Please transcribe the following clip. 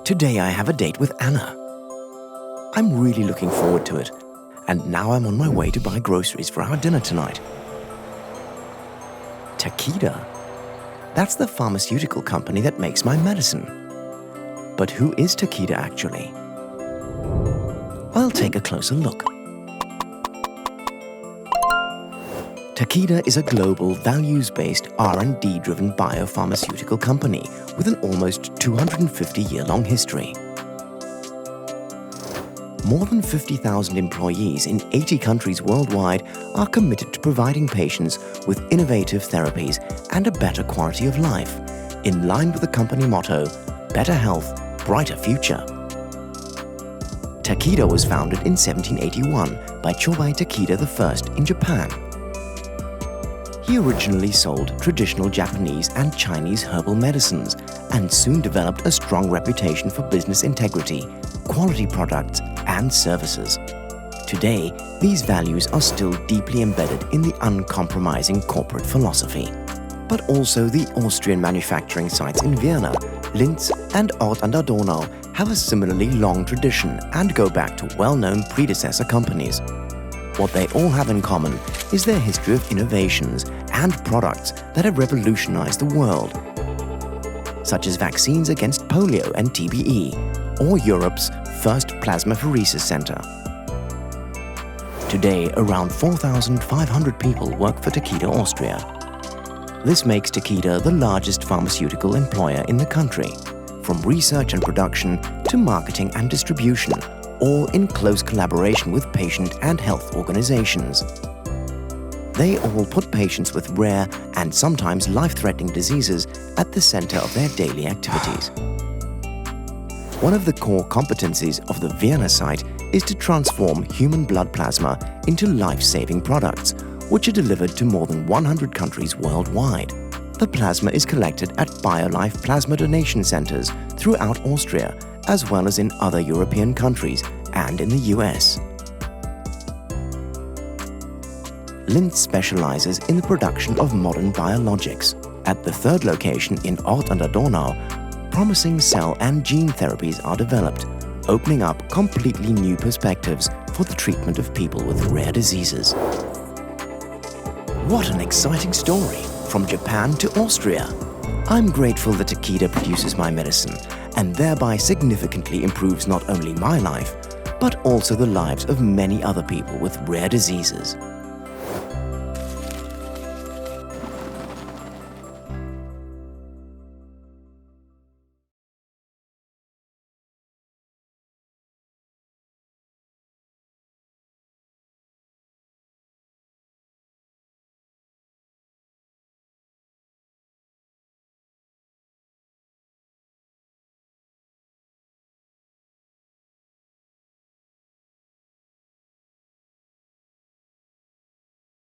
Today I have a date with Anna. I'm really looking forward to it, and now I'm on my way to buy groceries for our dinner tonight. Takeda? That's the pharmaceutical company that makes my medicine. But who is Takeda actually? I'll take a closer look. Takeda is a global, values-based, R&D-driven biopharmaceutical company with an almost 250-year-long history. More than 50,000 employees in 80 countries worldwide are committed to providing patients with innovative therapies and a better quality of life, in line with the company motto, Better Health, Brighter Future. Takeda was founded in 1781 by Chobei Takeda I in Japan. He originally sold traditional Japanese and Chinese herbal medicines and soon developed a strong reputation for business integrity, quality products, and services. Today, these values are still deeply embedded in the uncompromising corporate philosophy. But also the Austrian manufacturing sites in Vienna, Linz and Orth an der Donau have a similarly long tradition and go back to well-known predecessor companies. What they all have in common is their history of innovations and products that have revolutionized the world, such as vaccines against polio and TBE, or Europe's first plasmapheresis center. Today, around 4,500 people work for Takeda Austria. This makes Takeda the largest pharmaceutical employer in the country, from research and production to marketing and distribution, all in close collaboration with patient and health organizations. They all put patients with rare and sometimes life-threatening diseases at the center of their daily activities. One of the core competencies of the Vienna site is to transform human blood plasma into life-saving products, which are delivered to more than 100 countries worldwide. The plasma is collected at BioLife plasma donation centers throughout Austria, as well as in other European countries and in the US. Linz specializes in the production of modern biologics. At the third location in Orth an der Donau, promising cell and gene therapies are developed, opening up completely new perspectives for the treatment of people with rare diseases. What an exciting story! From Japan to Austria. I'm grateful that Takeda produces my medicine and thereby significantly improves not only my life, but also the lives of many other people with rare diseases.